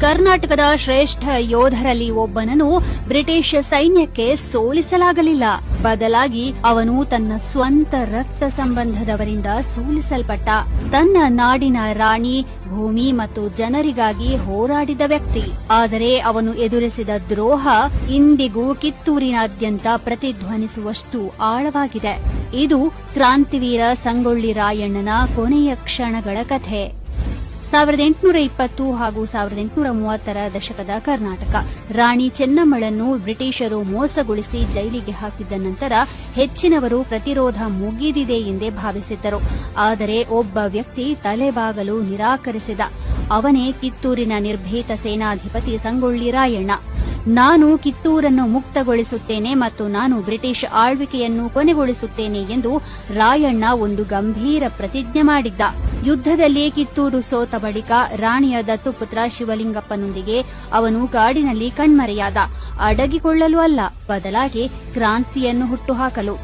ಕರ್ನಾಟಕದ ಶ್ರೇಷ್ಠ ಯೋಧರಲ್ಲಿ ಒಬ್ಬನನ್ನು ಬ್ರಿಟಿಷ್ ಸೈನ್ಯಕ್ಕೆ ಸೋಲಿಸಲಾಗಲಿಲ್ಲ. ಬದಲಾಗಿ ಅವನು ತನ್ನ ಸ್ವಂತ ರಕ್ತ ಸಂಬಂಧದವರಿಂದ ಸೋಲಿಸಲ್ಪಟ್ಟ. ತನ್ನ ನಾಡಿನ ರಾಣಿ, ಭೂಮಿ ಮತ್ತು ಜನರಿಗಾಗಿ ಹೋರಾಡಿದ ವ್ಯಕ್ತಿ. ಆದರೆ ಅವನು ಎದುರಿಸಿದ ದ್ರೋಹ ಇಂದಿಗೂ ಕಿತ್ತೂರಿನಾದ್ಯಂತ ಪ್ರತಿಧ್ವನಿಸುವಷ್ಟು ಆಳವಾಗಿದೆ. ಇದು ಕ್ರಾಂತಿವೀರ ಸಂಗೊಳ್ಳಿ ರಾಯಣ್ಣನ ಕೊನೆಯ ಕ್ಷಣಗಳ ಕಥೆ. 1820 ಹಾಗೂ 1830ರ ದಶಕದ ಕರ್ನಾಟಕ. ರಾಣಿ ಚೆನ್ನಮ್ಮಳನ್ನು ಬ್ರಿಟಿಷರು ಮೋಸಗೊಳಿಸಿ ಜೈಲಿಗೆ ಹಾಕಿದ್ದ ನಂತರ ಹೆಚ್ಚಿನವರು ಪ್ರತಿರೋಧ ಮುಗಿದಿದೆ ಎಂದೇ ಭಾವಿಸಿದ್ದರು. ಆದರೆ ಒಬ್ಬ ವ್ಯಕ್ತಿ ತಲೆಬಾಗಲು ನಿರಾಕರಿಸಿದ. ಅವನೇ ಕಿತ್ತೂರಿನ ನಿರ್ಭೀತ ಸೇನಾಧಿಪತಿ ಸಂಗೊಳ್ಳಿ ರಾಯಣ್ಣ. ನಾನು ಕಿತ್ತೂರನ್ನು ಮುಕ್ತಗೊಳಿಸುತ್ತೇನೆ ಮತ್ತು ನಾನು ಬ್ರಿಟಿಷ್ ಆಳ್ವಿಕೆಯನ್ನು ಕೊನೆಗೊಳಿಸುತ್ತೇನೆ ಎಂದು ರಾಯಣ್ಣ ಒಂದು ಗಂಭೀರ ಪ್ರತಿಜ್ಞೆ ಮಾಡಿದ್ದ. ಯುದ್ಧದಲ್ಲಿ ಕಿತ್ತೂರು ಸೋತ ಬಳಿಕ ರಾಣಿಯ ದತ್ತುಪುತ್ರ ಶಿವಲಿಂಗಪ್ಪನೊಂದಿಗೆ ಅವನು ಕಾಡಿನಲ್ಲಿ ಕಣ್ಮರೆಯಾದ. ಅಡಗಿಕೊಳ್ಳಲು ಅಲ್ಲ, ಬದಲಾಗಿ ಕ್ರಾಂತಿಯನ್ನು ಹುಟ್ಟುಹಾಕಲು.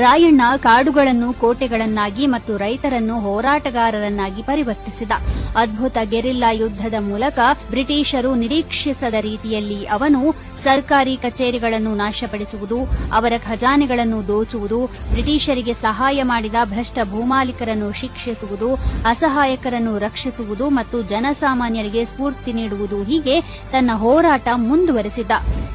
ರಾಯಣ್ಣ ಕಾಡುಗಳನ್ನು ಕೋಟೆಗಳನ್ನಾಗಿ ಮತ್ತು ರೈತರನ್ನು ಹೋರಾಟಗಾರರನ್ನಾಗಿ ಪರಿವರ್ತಿಸಿದ. ಅದ್ಭುತ ಗೆರಿಲ್ಲಾ ಯುದ್ಧದ ಮೂಲಕ ಬ್ರಿಟಿಷರು ನಿರೀಕ್ಷಿಸದ ರೀತಿಯಲ್ಲಿ ಅವನು ಸರ್ಕಾರಿ ಕಚೇರಿಗಳನ್ನು ನಾಶಪಡಿಸುವುದು, ಅವರ ಖಜಾನೆಗಳನ್ನು ದೋಚುವುದು, ಬ್ರಿಟಿಷರಿಗೆ ಸಹಾಯ ಮಾಡಿದ ಭ್ರಷ್ಟ ಭೂಮಾಲೀಕರನ್ನು ಶಿಕ್ಷಿಸುವುದು, ಅಸಹಾಯಕರನ್ನು ರಕ್ಷಿಸುವುದು ಮತ್ತು ಜನಸಾಮಾನ್ಯರಿಗೆ ಸ್ಫೂರ್ತಿ ನೀಡುವುದು, ಹೀಗೆ ತನ್ನ ಹೋರಾಟ ಮುಂದುವರೆಸಿದ್ದ.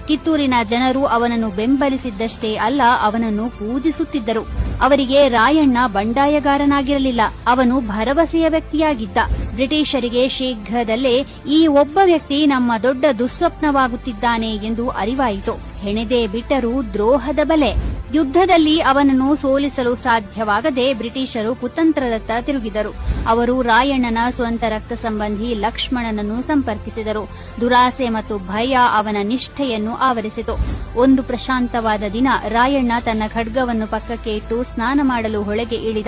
ಕಿತ್ತೂರಿನ ಜನರು ಅವನನ್ನು ಬೆಂಬಲಿಸಿದ್ದಷ್ಟೇ ಅಲ್ಲ, ಅವನನ್ನು ಪೂಜಿಸುತ್ತಿದ್ದರು. ಅವರಿಗೆ ರಾಯಣ್ಣ ಬಂಡಾಯಗಾರನಾಗಿರಲಿಲ್ಲ, ಅವನು ಭರವಸೆಯ ವ್ಯಕ್ತಿಯಾಗಿದ್ದ. ಬ್ರಿಟಿಷರಿಗೆ ಶೀಘ್ರದಲ್ಲೇ ಈ ಒಬ್ಬ ವ್ಯಕ್ತಿ ನಮ್ಮ ದೊಡ್ಡ ದುಸ್ವಪ್ನವಾಗುತ್ತಿದ್ದಾನೆ ಎಂದು ಅರಿವಾಯಿತು. ಹೆಣೆದೇ ಬಿಟ್ಟರೂ ದ್ರೋಹದ ಬಲೆ. ಯುದ್ಧದಲ್ಲಿ ಅವನನ್ನು ಸೋಲಿಸಲು ಸಾಧ್ಯವಾಗದೆ ಬ್ರಿಟಿಷರು ಕುತಂತ್ರದತ್ತ ತಿರುಗಿದರು. ಅವರು ರಾಯಣ್ಣನ ಸ್ವಂತ ರಕ್ತ ಸಂಬಂಧಿ ಲಕ್ಷ್ಮಣನನ್ನು ಸಂಪರ್ಕಿಸಿದರು. ದುರಾಸೆ ಮತ್ತು ಭಯ ಅವನ ನಿಷ್ಠೆಯನ್ನು ಆವರಿಸಿತು. ಒಂದು ಪ್ರಶಾಂತವಾದ ದಿನ ರಾಯಣ್ಣ ತನ್ನ ಖಡ್ಗವನ್ನು ಪಕ್ಕಕ್ಕೆ ಇಟ್ಟು ಸ್ನಾನ ಮಾಡಲು ಹೊಳೆಗೆ ಇಳಿದ.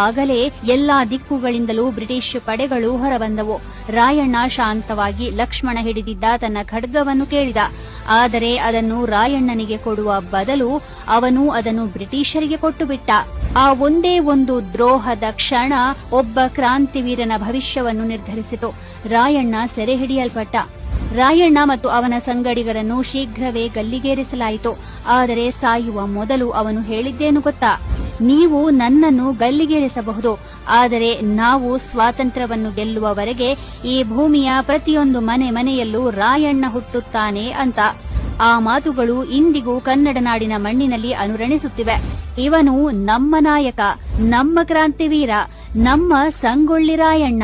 ಆಗಲೇ ಎಲ್ಲಾ ದಿಕ್ಕುಗಳಿಂದಲೂ ಬ್ರಿಟಿಷ್ ಪಡೆಗಳು ಹೊರಬಂದವು. ರಾಯಣ್ಣ ಶಾಂತವಾಗಿ ಲಕ್ಷ್ಮಣ ಹಿಡಿದಿದ್ದ ತನ್ನ ಖಡ್ಗವನ್ನು ಕೇಳಿದ. ಆದರೆ ಅದನ್ನು ರಾಯಣ್ಣನಿಗೆ ಕೊಡುವ ಬದಲು ಅವನು ಅದನ್ನು ಬ್ರಿಟಿಷರಿಗೆ ಕೊಟ್ಟುಬಿಟ್ಟ. ಆ ಒಂದೇ ಒಂದು ದ್ರೋಹದ ಕ್ಷಣ ಒಬ್ಬ ಕ್ರಾಂತಿವೀರನ ಭವಿಷ್ಯವನ್ನು ನಿರ್ಧರಿಸಿತು. ರಾಯಣ್ಣ ಸೆರೆ ಹಿಡಿಯಲ್ಪಟ್ಟ. ರಾಯಣ್ಣ ಮತ್ತು ಅವನ ಸಂಗಡಿಗರನ್ನು ಶೀಘ್ರವೇ ಗಲ್ಲಿಗೇರಿಸಲಾಯಿತು. ಆದರೆ ಸಾಯುವ ಮೊದಲು ಅವನು ಹೇಳಿದ್ದೇನು ಗೊತ್ತಾ? ನೀವು ನನ್ನನ್ನು ಗಲ್ಲಿಗೇರಿಸಬಹುದು, ಆದರೆ ನಾವು ಸ್ವಾತಂತ್ರ್ಯವನ್ನು ಗೆಲ್ಲುವವರೆಗೆ ಈ ಭೂಮಿಯ ಪ್ರತಿಯೊಂದು ಮನೆಯಲ್ಲೂ ರಾಯಣ್ಣ ಹುಟ್ಟುತ್ತಾನೆ ಅಂತ. ಆ ಮಾತುಗಳು ಇಂದಿಗೂ ಕನ್ನಡ ನಾಡಿನ ಮಣ್ಣಿನಲ್ಲಿ ಅನುರಣಿಸುತ್ತಿವೆ. ಇವನು ನಮ್ಮ ನಾಯಕ, ನಮ್ಮ ಕ್ರಾಂತಿವೀರ, ನಮ್ಮ ಸಂಗೊಳ್ಳಿ ರಾಯಣ್ಣ.